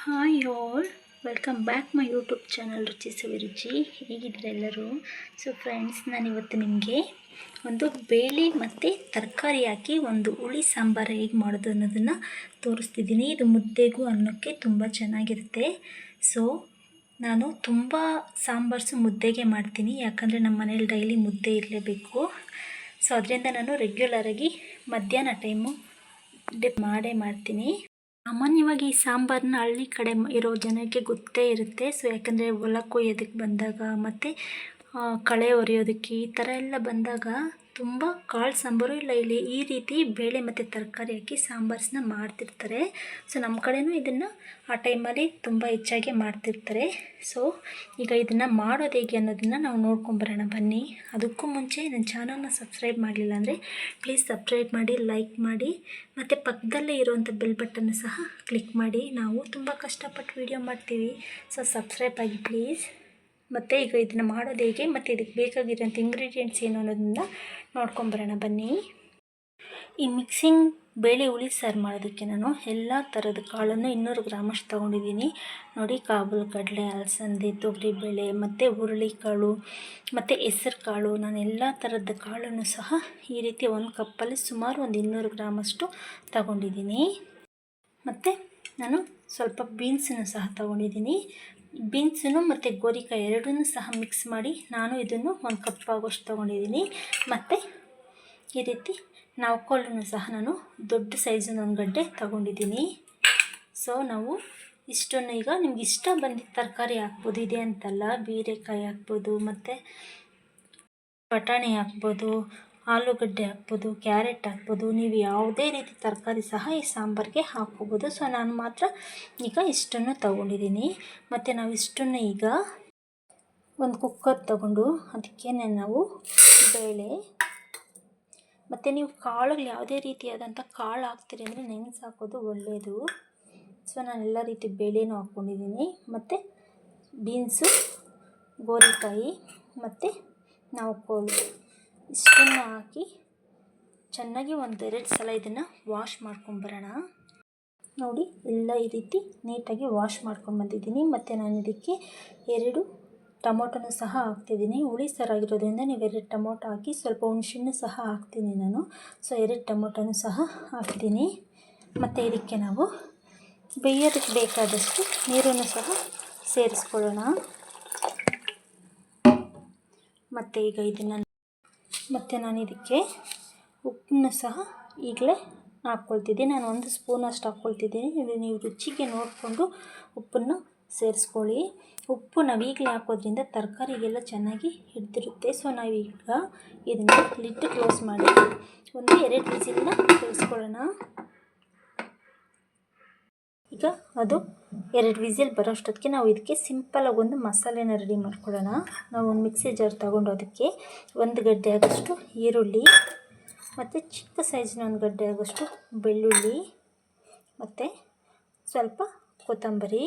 Hi all, welcome back my YouTube channel ರುಚಿ ಸವಿರುಚಿ. ಹೇಗಿದ್ದಾರೆ ಎಲ್ಲರೂ? ಸೊ ಫ್ರೆಂಡ್ಸ್, ನಾನಿವತ್ತು ನಿಮಗೆ ಒಂದು ಬೇಳೆ ಮತ್ತು ತರಕಾರಿ ಹಾಕಿ ಒಂದು ಹುಳಿ ಸಾಂಬಾರು ಹೇಗೆ ಮಾಡೋದು ಅನ್ನೋದನ್ನು ತೋರಿಸ್ತಿದ್ದೀನಿ. ಇದು ಮುದ್ದೆಗೂ ಅನ್ನೋಕ್ಕೆ ತುಂಬ ಚೆನ್ನಾಗಿರುತ್ತೆ. ಸೊ ನಾನು ತುಂಬ ಸಾಂಬಾರ್ಸು ಮುದ್ದೆಗೆ ಮಾಡ್ತೀನಿ, ಯಾಕಂದರೆ ನಮ್ಮ ಮನೇಲಿ ಡೈಲಿ ಮುದ್ದೆ ಇರಲೇಬೇಕು. ಸೊ ಅದರಿಂದ ನಾನು ರೆಗ್ಯುಲರಾಗಿ ಮಧ್ಯಾಹ್ನ ಟೈಮು ಡಿಪ್ ಮಾಡ್ತೀನಿ. ಸಾಮಾನ್ಯವಾಗಿ ಈ ಸಾಂಬಾರನ್ನ ಹಳ್ಳಿ ಕಡೆ ಇರೋ ಜನಕ್ಕೆ ಗೊತ್ತೇ ಇರುತ್ತೆ. ಸೊ ಯಾಕಂದರೆ ಹೊಲ ಕೊಯ್ಯೋದಕ್ಕೆ ಬಂದಾಗ ಮತ್ತು ಕಳೆ ಒರೆಯೋದಕ್ಕೆ ಈ ಥರ ಎಲ್ಲ ಬಂದಾಗ ತುಂಬ ಕಾಳು ಸಾಂಬಾರು ಇಲ್ಲ ಇಲ್ಲಿ ಈ ರೀತಿ ಬೇಳೆ ಮತ್ತು ತರಕಾರಿ ಹಾಕಿ ಸಾಂಬಾರನ್ನ ಮಾಡ್ತಿರ್ತಾರೆ. ಸೊ ನಮ್ಮ ಕಡೆಯೂ ಇದನ್ನು ಆ ಟೈಮಲ್ಲಿ ತುಂಬ ಹೆಚ್ಚಾಗಿ ಮಾಡ್ತಿರ್ತಾರೆ. ಸೊ ಈಗ ಇದನ್ನು ಮಾಡೋದು ಹೇಗೆ ಅನ್ನೋದನ್ನು ನಾವು ನೋಡ್ಕೊಂಬರೋಣ ಬನ್ನಿ. ಅದಕ್ಕೂ ಮುಂಚೆ ನನ್ನ ಚಾನಲ್ನ ಸಬ್ಸ್ಕ್ರೈಬ್ ಮಾಡಲಿಲ್ಲ ಅಂದರೆ ಪ್ಲೀಸ್ ಸಬ್ಸ್ಕ್ರೈಬ್ ಮಾಡಿ, ಲೈಕ್ ಮಾಡಿ ಮತ್ತು ಪಕ್ಕದಲ್ಲೇ ಇರುವಂಥ ಬೆಲ್ ಬಟನ್ನು ಸಹ ಕ್ಲಿಕ್ ಮಾಡಿ. ನಾವು ತುಂಬ ಕಷ್ಟಪಟ್ಟು ವೀಡಿಯೋ ಮಾಡ್ತೀವಿ. ಸೊ ಸಬ್ಸ್ಕ್ರೈಬ್ ಆಗಿ ಪ್ಲೀಸ್. ಮತ್ತು ಈಗ ಇದನ್ನು ಮಾಡೋದು ಹೇಗೆ ಮತ್ತು ಇದಕ್ಕೆ ಬೇಕಾಗಿರೋಂಥ ಇಂಗ್ರೀಡಿಯೆಂಟ್ಸ್ ಏನು ಅನ್ನೋದನ್ನು ನೋಡ್ಕೊಂಬರೋಣ ಬನ್ನಿ. ಈ ಮಿಕ್ಸಿಂಗ್ ಬೇಳೆ ಹುಳಿ ಸಾರು ಮಾಡೋದಕ್ಕೆ ನಾನು ಎಲ್ಲ ಥರದ ಕಾಳನ್ನು 200 ಗ್ರಾಮಷ್ಟು ತೊಗೊಂಡಿದ್ದೀನಿ. ನೋಡಿ, ಕಾಬೂಲ್ ಕಡಲೆ, ಅಲಸಂದೆ, ತೊಗರಿಬೇಳೆ ಮತ್ತು ಹುರುಳಿಕಾಳು ಮತ್ತು ಹೆಸರು ಕಾಳು, ನಾನು ಎಲ್ಲ ಥರದ ಕಾಳನ್ನು ಸಹ ಈ ರೀತಿ ಒಂದು ಕಪ್ಪಲ್ಲಿ ಸುಮಾರು ಒಂದು 200 ಗ್ರಾಮಷ್ಟು ತಗೊಂಡಿದ್ದೀನಿ. ಮತ್ತು ನಾನು ಸ್ವಲ್ಪ ಬೀನ್ಸನ್ನು ಸಹ ತೊಗೊಂಡಿದ್ದೀನಿ. ಬೀನ್ಸನ್ನು ಮತ್ತು ಗೋರಿಕಾಯಿ ಎರಡನ್ನೂ ಸಹ ಮಿಕ್ಸ್ ಮಾಡಿ ನಾನು ಇದನ್ನು 1 ಕಪ್ ಆಗೋಷ್ಟು ತೊಗೊಂಡಿದ್ದೀನಿ. ಮತ್ತು ಈ ರೀತಿ ನಾವ್ಕೋಲನ್ನು ಸಹ ನಾನು ದೊಡ್ಡ ಸೈಜಿನ 1 ಗಡ್ಡೆ ತೊಗೊಂಡಿದ್ದೀನಿ. ಸೊ ನಾವು ಇಷ್ಟನ್ನು ಈಗ ನಿಮ್ಗೆ ಇಷ್ಟ ಬಂದಿದ್ದ ತರಕಾರಿ ಹಾಕ್ಬೋದು, ಇದೆ ಅಂತಲ್ಲ. ಬೀರೆಕಾಯಿ ಹಾಕ್ಬೋದು, ಮತ್ತು ಬಟಾಣಿ ಹಾಕ್ಬೋದು, ಆಲೂಗಡ್ಡೆ ಹಾಕ್ಬೋದು, ಕ್ಯಾರೆಟ್ ಹಾಕ್ಬೋದು, ನೀವು ಯಾವುದೇ ರೀತಿ ತರಕಾರಿ ಸಹ ಈ ಸಾಂಬಾರಿಗೆ ಹಾಕ್ಕೋಬೋದು. ಸೊ ನಾನು ಮಾತ್ರ ಈಗ ಇಷ್ಟನ್ನು ತೊಗೊಂಡಿದ್ದೀನಿ. ಮತ್ತು ನಾವು ಇಷ್ಟನ್ನು ಈಗ ಒಂದು ಕುಕ್ಕರ್ ತೊಗೊಂಡು ಅದಕ್ಕೆ ನಾವು ಬೇಳೆ ಮತ್ತು ನೀವು ಕಾಳುಗಳು ಯಾವುದೇ ರೀತಿಯಾದಂಥ ಕಾಳು ಹಾಕ್ತೀರಿ ಅಂದರೆ ನೆನೆಸಿ ಹಾಕೋದು ಒಳ್ಳೆಯದು. ಸೊ ನಾನು ಎಲ್ಲ ರೀತಿ ಬೇಳೆನೂ ಹಾಕ್ಕೊಂಡಿದ್ದೀನಿ. ಮತ್ತು ಬೀನ್ಸು, ಗೋರಿಕಾಯಿ ಮತ್ತು ನಾವ್ಕೋಲು ಇಷ್ಟನ್ನು ಹಾಕಿ ಚೆನ್ನಾಗಿ 1-2 ಸಲ ಇದನ್ನು ವಾಶ್ ಮಾಡ್ಕೊಂಬರೋಣ. ನೋಡಿ, ಎಲ್ಲ ಈ ರೀತಿ ನೀಟಾಗಿ ವಾಶ್ ಮಾಡ್ಕೊಂಬಂದಿದ್ದೀನಿ. ಮತ್ತು ನಾನು ಇದಕ್ಕೆ 2 ಟೊಮೊಟೊನೂ ಸಹ ಹಾಕ್ತಿದ್ದೀನಿ. ಹುಳಿ ಸಾರಾಗಿರೋದ್ರಿಂದ ನೀವು 2 ಟೊಮೊಟೊ ಹಾಕಿ, ಸ್ವಲ್ಪ ಹುಣಸೆಹಣ್ಣು ಸಹ ಹಾಕ್ತೀನಿ ನಾನು. ಸೊ 2 ಟೊಮೊಟೊನೂ ಸಹ ಹಾಕ್ತೀನಿ. ಮತ್ತು ಇದಕ್ಕೆ ನಾವು ಬೇಯೋದಕ್ಕೆ ಬೇಕಾದಷ್ಟು ನೀರನ್ನು ಸಹ ಸೇರಿಸ್ಕೊಳ್ಳೋಣ. ಮತ್ತು ಈಗ ಇದನ್ನು ನಾನು ಇದಕ್ಕೆ ಉಪ್ಪನ್ನು ಸಹ ಈಗಲೇ ಹಾಕ್ಕೊಳ್ತಿದ್ದೀನಿ. ನಾನು 1 ಸ್ಪೂನಷ್ಟು ಹಾಕ್ಕೊಳ್ತಿದ್ದೀನಿ. ನೀವು ರುಚಿಗೆ ನೋಡಿಕೊಂಡು ಉಪ್ಪನ್ನು ಸೇರಿಸ್ಕೊಳ್ಳಿ. ಉಪ್ಪು ನಾವು ಈಗಲೇ ಹಾಕೋದ್ರಿಂದ ತರಕಾರಿಗೆಲ್ಲ ಚೆನ್ನಾಗಿ ಹಿಡಿದಿರುತ್ತೆ. ಸೊ ನಾವೀಗ ಇದನ್ನು ಲಿಡ್ ಕ್ಲೋಸ್ ಮಾಡಿ 1-2 ವಿಸಿಲನ್ನ ಬೇಯಿಸ್ಕೊಳ್ಳೋಣ. ಈಗ ಅದು 2 ವಿಸಿಲ್ ಬರೋಷ್ಟೊತ್ತಿಗೆ ನಾವು ಇದಕ್ಕೆ ಸಿಂಪಲಾಗಿ ಒಂದು ಮಸಾಲೆನ ರೆಡಿ ಮಾಡ್ಕೊಳ್ಳೋಣ. ನಾವು ಒಂದು ಮಿಕ್ಸಿ ಜಾರ್ ತೊಗೊಂಡು ಅದಕ್ಕೆ 1 ಗಡ್ಡೆ ಆಗೋಷ್ಟು ಈರುಳ್ಳಿ ಮತ್ತು ಚಿಕ್ಕ ಸೈಜಿನ 1 ಗಡ್ಡೆ ಆಗೋಷ್ಟು ಬೆಳ್ಳುಳ್ಳಿ ಮತ್ತು ಸ್ವಲ್ಪ ಕೊತ್ತಂಬರಿ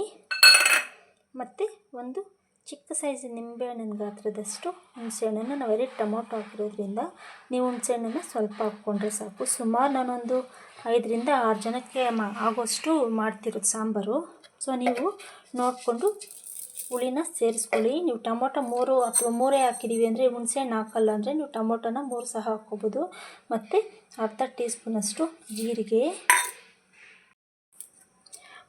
ಮತ್ತು ಒಂದು ಚಿಕ್ಕ ಸೈಜಿನ ನಿಂಬೆಹಣ್ಣಿನ ಗಾತ್ರದಷ್ಟು ಹುಣಸೆಹಣ್ಣನ್ನು, ನಾವು 2 ಟೊಮೊಟೊ ಹಾಕಿರೋದ್ರಿಂದ ನೀವು ಹುಣಸೆಹಣ್ಣನ್ನು ಸ್ವಲ್ಪ ಹಾಕ್ಕೊಂಡ್ರೆ ಸಾಕು. ಸುಮಾರು ನಾನೊಂದು 5-6 ಜನಕ್ಕೆ ಆಗೋಷ್ಟು ಮಾಡ್ತಿರೋದು ಸಾಂಬಾರು. ಸೊ ನೀವು ನೋಡಿಕೊಂಡು ಹುಳಿನ ಸೇರಿಸ್ಕೊಳ್ಳಿ. ನೀವು ಟೊಮೊಟೊ 3 ಅಥವಾ 3 ಹಾಕಿದ್ದೀವಿ ಅಂದರೆ, ಹುಣಸೆಹಣ್ಣು ಹಾಕಲ್ಲ ಅಂದರೆ ನೀವು ಟೊಮೊಟೊನ 3 ಸಹ ಹಾಕ್ಕೋಬೋದು. ಮತ್ತು ಅರ್ಧ ಟೀ ಸ್ಪೂನಷ್ಟು ಜೀರಿಗೆ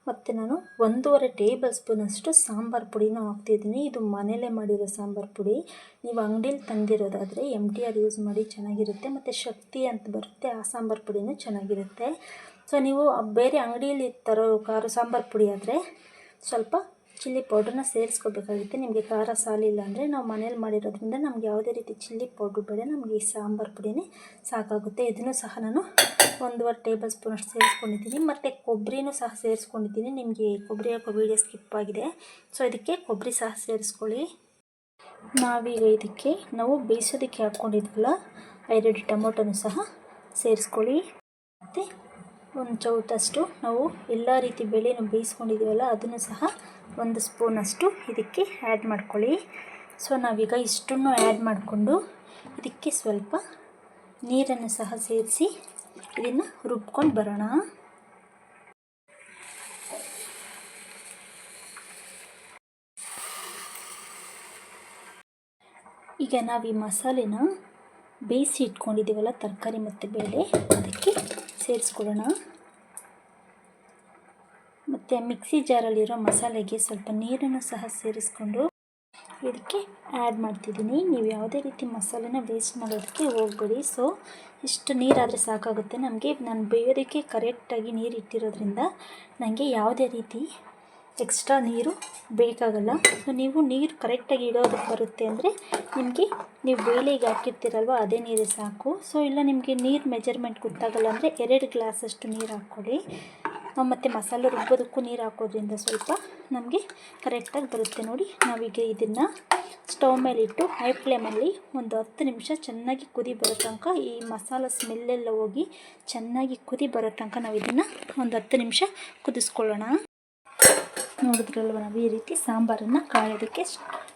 ಮತ್ತು ನಾನು 1.5 ಟೇಬಲ್ ಸ್ಪೂನಷ್ಟು ಸಾಂಬಾರು ಪುಡಿನ ಹಾಕ್ತಿದ್ದೀನಿ. ಇದು ಮನೇಲೇ ಮಾಡಿರೋ ಸಾಂಬಾರು ಪುಡಿ. ನೀವು ಅಂಗಡೀಲಿ ತಂದಿರೋದಾದರೆ MTR ಯೂಸ್ ಮಾಡಿ, ಚೆನ್ನಾಗಿರುತ್ತೆ. ಮತ್ತು ಶಕ್ತಿ ಅಂತ ಬರುತ್ತೆ, ಆ ಸಾಂಬಾರು ಪುಡಿನೂ ಚೆನ್ನಾಗಿರುತ್ತೆ. ಸೊ ನೀವು ಬೇರೆ ಅಂಗಡಿಯಲ್ಲಿ ತರೋ ಸಾಂಬಾರು ಪುಡಿ ಆದರೆ ಸ್ವಲ್ಪ ಚಿಲ್ಲಿ ಪೌಡ್ರನ್ನ ಸೇರಿಸ್ಕೋಬೇಕಾಗುತ್ತೆ. ನಿಮಗೆ ಖಾರ ಸಾಲಿಲ್ಲ ಅಂದರೆ, ನಾವು ಮನೇಲಿ ಮಾಡಿರೋದ್ರಿಂದ ನಮ್ಗೆ ಯಾವುದೇ ರೀತಿ ಚಿಲ್ಲಿ ಪೌಡ್ರ್ ಬೇಡ, ನಮಗೆ ಈ ಸಾಂಬಾರು ಪುಡಿನೇ ಸಾಕಾಗುತ್ತೆ. ಇದನ್ನು ಸಹ ನಾನು 1.5 ಟೇಬಲ್ ಸ್ಪೂನಷ್ಟು ಸೇರಿಸ್ಕೊಂಡಿದ್ದೀನಿ. ಮತ್ತು ಕೊಬ್ಬರಿನೂ ಸಹ ಸೇರಿಸ್ಕೊಂಡಿದ್ದೀನಿ. ನಿಮಗೆ ಕೊಬ್ಬರಿ ಹಾಕೋ ವೀಡಿಯೋ ಸ್ಕಿಪ್ ಆಗಿದೆ. ಸೊ ಇದಕ್ಕೆ ಕೊಬ್ಬರಿ ಸಹ ಸೇರಿಸ್ಕೊಳ್ಳಿ. ನಾವೀಗ ಇದಕ್ಕೆ ನಾವು ಬೇಯಿಸೋದಕ್ಕೆ ಹಾಕ್ಕೊಂಡಿದ್ವಲ್ಲ 2 ಟೊಮೊಟೊನೂ ಸಹ ಸೇರಿಸ್ಕೊಳ್ಳಿ. ಮತ್ತು 1 ಚೌಟಷ್ಟು ನಾವು ಎಲ್ಲ ರೀತಿ ಬೇಳೆನೂ ಬೇಯಿಸ್ಕೊಂಡಿದ್ದೀವಲ್ಲ ಅದನ್ನು ಸಹ 1 ಸ್ಪೂನಷ್ಟು ಇದಕ್ಕೆ ಆ್ಯಡ್ ಮಾಡ್ಕೊಳ್ಳಿ. ಸೊ ನಾವೀಗ ಇಷ್ಟನ್ನು ಆ್ಯಡ್ ಮಾಡಿಕೊಂಡು ಇದಕ್ಕೆ ಸ್ವಲ್ಪ ನೀರನ್ನು ಸಹ ಸೇರಿಸಿ ಇದನ್ನು ರುಬ್ಕೊಂಡು ಬರೋಣ. ಈಗ ನಾವು ಈ ಮಸಾಲೆನ ಬೇಯಿಸಿ ಇಟ್ಕೊಂಡಿದ್ದೀವಲ್ಲ, ತರಕಾರಿ ಮತ್ತು ಬೇಳೆ, ಅದಕ್ಕೆ ಸೇರಿಸ್ಕೊಳ್ಳೋಣ. ಮತ್ತು ಮಿಕ್ಸಿ ಜಾರಲ್ಲಿರೋ ಮಸಾಲೆಗೆ ಸ್ವಲ್ಪ ನೀರನ್ನು ಸಹ ಸೇರಿಸ್ಕೊಂಡು ಇದಕ್ಕೆ ಆ್ಯಡ್ ಮಾಡ್ತಿದ್ದೀನಿ. ನೀವು ಯಾವುದೇ ರೀತಿ ಮಸಾಲೆನ ವೇಸ್ಟ್ ಮಾಡೋದಕ್ಕೆ ಹೋಗಬೇಡಿ. ಸೊ ಇಷ್ಟು ನೀರಾದರೆ ಸಾಕಾಗುತ್ತೆ ನಮಗೆ. ನಾನು ಬೇಯೋದಕ್ಕೆ ಕರೆಕ್ಟಾಗಿ ನೀರು ಇಟ್ಟಿರೋದ್ರಿಂದ ನನಗೆ ಯಾವುದೇ ರೀತಿ ಎಕ್ಸ್ಟ್ರಾ ನೀರು ಬೇಕಾಗಲ್ಲ. ಸೊ ನೀವು ನೀರು ಕರೆಕ್ಟಾಗಿ ಇಡೋದಕ್ಕೆ ಬರುತ್ತೆ ಅಂದರೆ ನಿಮಗೆ ನೀವು ಬೇಳೆಗೆ ಹಾಕಿರ್ತೀರಲ್ವ ಅದೇ ನೀರೇ ಸಾಕು. ಸೊ ಇಲ್ಲ ನಿಮಗೆ ನೀರು ಮೆಜರ್ಮೆಂಟ್ ಗೊತ್ತಾಗಲ್ಲ ಅಂದರೆ 2 ಗ್ಲಾಸಷ್ಟು ನೀರು ಹಾಕ್ಕೊಳ್ಳಿ. ಮತ್ತು ಮಸಾಲೆ ರುಬ್ಬೋದಕ್ಕೂ ನೀರು ಹಾಕೋದ್ರಿಂದ ಸ್ವಲ್ಪ ನಮಗೆ ಕರೆಕ್ಟಾಗಿ ಬರುತ್ತೆ. ನೋಡಿ, ನಾವೀಗ ಇದನ್ನು ಸ್ಟವ್ ಮೇಲಿಟ್ಟು ಹೈ ಫ್ಲೇಮಲ್ಲಿ ಒಂದು 10 ನಿಮಿಷ ಚೆನ್ನಾಗಿ ಕುದಿ ಬರೋ ತನಕ, ಈ ಮಸಾಲ ಸ್ಮೆಲ್ಲೆಲ್ಲ ಹೋಗಿ ಚೆನ್ನಾಗಿ ಕುದಿ ಬರೋ ತನಕ ನಾವು ಇದನ್ನು ಒಂದು 10 ನಿಮಿಷ ಕುದಿಸ್ಕೊಳ್ಳೋಣ. ನೋಡಿದ್ರಲ್ವ, ನಾವು ಈ ರೀತಿ ಸಾಂಬಾರನ್ನು ಕಾಯೋದಕ್ಕೆ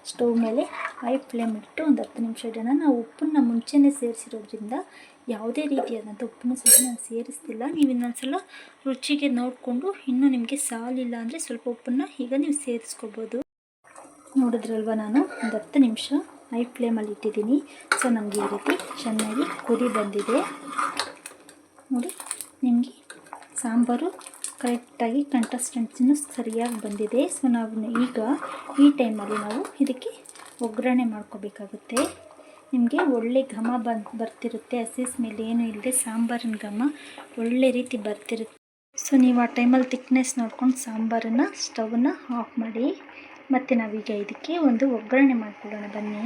ಸ್ಟವ್ ಮೇಲೆ ಹೈ ಫ್ಲೇಮ್ ಇಟ್ಟು ಒಂದು 10 ನಿಮಿಷ ಇಡೋಣ. ನಾವು ಉಪ್ಪನ್ನು ಮುಂಚೆನೇ ಸೇರಿಸಿರೋದ್ರಿಂದ ಯಾವುದೇ ರೀತಿಯಾದಂಥ ಉಪ್ಪನ್ನು ಸಹ ನಾನು ಸೇರಿಸ್ತಿಲ್ಲ. ನೀವು ಇನ್ನೊಂದ್ಸಲ ರುಚಿಗೆ ನೋಡಿಕೊಂಡು ಇನ್ನೂ ನಿಮಗೆ ಸಾಲಿಲ್ಲ ಅಂದರೆ ಸ್ವಲ್ಪ ಉಪ್ಪನ್ನು ಈಗ ನೀವು ಸೇರಿಸ್ಕೋಬೋದು. ನೋಡಿದ್ರಲ್ವ, ನಾನು ಒಂದು 10 ನಿಮಿಷ ಹೈ ಫ್ಲೇಮಲ್ಲಿ ಇಟ್ಟಿದ್ದೀನಿ. ಸೊ ನಮಗೆ ಈ ರೀತಿ ಚೆನ್ನಾಗಿ ಕುದಿ ಬಂದಿದೆ. ನೋಡಿ, ನಿಮಗೆ ಸಾಂಬಾರು ಕರೆಕ್ಟಾಗಿ ಕನ್ಸಿಸ್ಟೆನ್ಸಿನೂ ಸರಿಯಾಗಿ ಬಂದಿದೆ. ಸೊ ನಾವು ಈಗ ಈ ಟೈಮಲ್ಲಿ ನಾವು ಇದಕ್ಕೆ ಒಗ್ಗರಣೆ ಮಾಡ್ಕೋಬೇಕಾಗುತ್ತೆ. ನಿಮಗೆ ಒಳ್ಳೆ ಘಮ ಬರ್ತಿರುತ್ತೆ. ಹಸಿ ಸ್ಮೆಲ್ ಏನೂ ಇಲ್ಲದೆ ಸಾಂಬಾರಿನ ಘಮ ಒಳ್ಳೆ ರೀತಿ ಬರ್ತಿರುತ್ತೆ. ಸೊ ನೀವು ಆ ಟೈಮಲ್ಲಿ ತಿಕ್ನೆಸ್ ನೋಡ್ಕೊಂಡು ಸಾಂಬಾರನ್ನು ಸ್ಟವನ್ನು ಆಫ್ ಮಾಡಿ. ಮತ್ತು ನಾವೀಗ ಇದಕ್ಕೆ ಒಂದು ಒಗ್ಗರಣೆ ಮಾಡ್ಕೊಳ್ಳೋಣ ಬನ್ನಿ.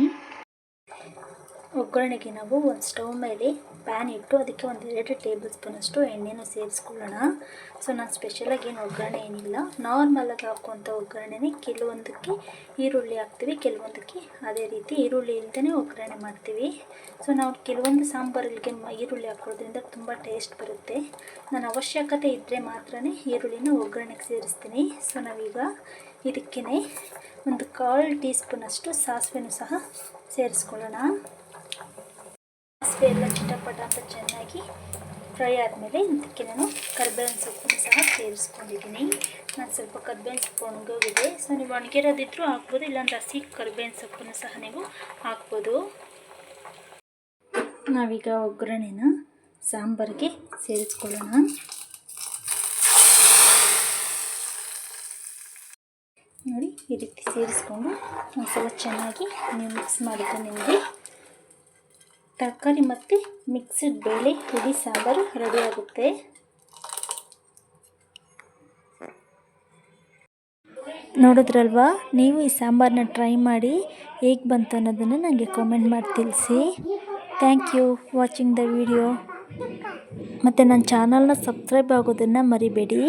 ಒಗ್ಗರಣೆಗೆ ನಾವು ಒಂದು ಸ್ಟವ್ ಮೇಲೆ ಪ್ಯಾನ್ ಇಟ್ಟು ಅದಕ್ಕೆ ಒಂದು 2 ಟೇಬಲ್ ಸ್ಪೂನಷ್ಟು ಎಣ್ಣೆನ ಸೇರಿಸ್ಕೊಳ್ಳೋಣ. ಸೊ ನಾನು ಸ್ಪೆಷಲಾಗಿ ಏನು ಒಗ್ಗರಣೆ ಏನಿಲ್ಲ, ನಾರ್ಮಲಾಗಿ ಹಾಕುವಂಥ ಒಗ್ಗರಣೆನೇ. ಕೆಲವೊಂದಕ್ಕೆ ಈರುಳ್ಳಿ ಹಾಕ್ತೀವಿ, ಕೆಲವೊಂದಕ್ಕೆ ಅದೇ ರೀತಿ ಈರುಳ್ಳಿ ಇಲ್ಲದೇ ಒಗ್ಗರಣೆ ಮಾಡ್ತೀವಿ. ಸೊ ನಾವು ಕೆಲವೊಂದು ಸಾಂಬಾರಿಗೆ ಈರುಳ್ಳಿ ಹಾಕೋದ್ರಿಂದ ತುಂಬ ಟೇಸ್ಟ್ ಬರುತ್ತೆ. ನಾನು ಅವಶ್ಯಕತೆ ಇದ್ದರೆ ಮಾತ್ರ ಈರುಳ್ಳಿನ ಒಗ್ಗರಣೆಗೆ ಸೇರಿಸ್ತೀನಿ. ಸೊ ನಾವೀಗ ಇದಕ್ಕೇ ಒಂದು 1/4 ಟೀ ಸ್ಪೂನಷ್ಟು ಸಾಸಿವೆನೂ ಸಹ ಸೇರಿಸ್ಕೊಳ್ಳೋಣ. ಸಾಸಿವೆ ಎಲ್ಲ ಚಿಟಪಟ ಅಂತ ಚೆನ್ನಾಗಿ ಫ್ರೈ ಆದಮೇಲೆ ಇದಕ್ಕೆ ನಾನು ಕರಿಬೇವಿನ ಸೊಪ್ಪನ್ನು ಸಹ ಸೇರಿಸ್ಕೊಂಡಿದ್ದೀನಿ. ನಾನು ಸ್ವಲ್ಪ ಕರಿಬೇವಿನ ಸೊಪ್ಪು ಒಣಗೋಗಿದೆ. ಸೊ ನೀವು ಒಣಗಿರೋದಿದ್ರೂ ಹಾಕ್ಬೋದು, ಇಲ್ಲಾಂದ್ರೆ ಹಸಿ ಕರಿಬೇವಿನ ಸೊಪ್ಪನ್ನು ಸಹ ನೀವು ಹಾಕ್ಬೋದು. ನಾವೀಗ ಒಗ್ಗರಣೆನ ಸಾಂಬಾರಿಗೆ ಸೇರಿಸ್ಕೊಳ್ಳೋಣ. ನೋಡಿ, ಈ ರೀತಿ ಸೇರಿಸ್ಕೊಂಡು ಒಂದ್ಸಲ ಚೆನ್ನಾಗಿ ನೀವು ಮಿಕ್ಸ್ ಮಾಡಿದ್ರೆ ನಿಮಗೆ ತರಕಾರಿ ಮತ್ತು ಮಿಕ್ಸ್ಡ್ ಬೇಳೆ ಹುಳಿ ಸಾಂಬಾರು ರೆಡಿ ಆಗುತ್ತೆ. ನೋಡಿದ್ರಲ್ವಾ, ನೀವು ಈ ಸಾಂಬಾರನ್ನ ಟ್ರೈ ಮಾಡಿ ಹೇಗೆ ಬಂತು ಅನ್ನೋದನ್ನು ನನಗೆ ಕಾಮೆಂಟ್ ಮಾಡಿ ತಿಳಿಸಿ. Thank you watching the video. ಮತ್ತು ನನ್ನ ಚಾನಲ್ನ ಸಬ್ಸ್ಕ್ರೈಬ್ ಆಗೋದನ್ನು ಮರಿಬೇಡಿ.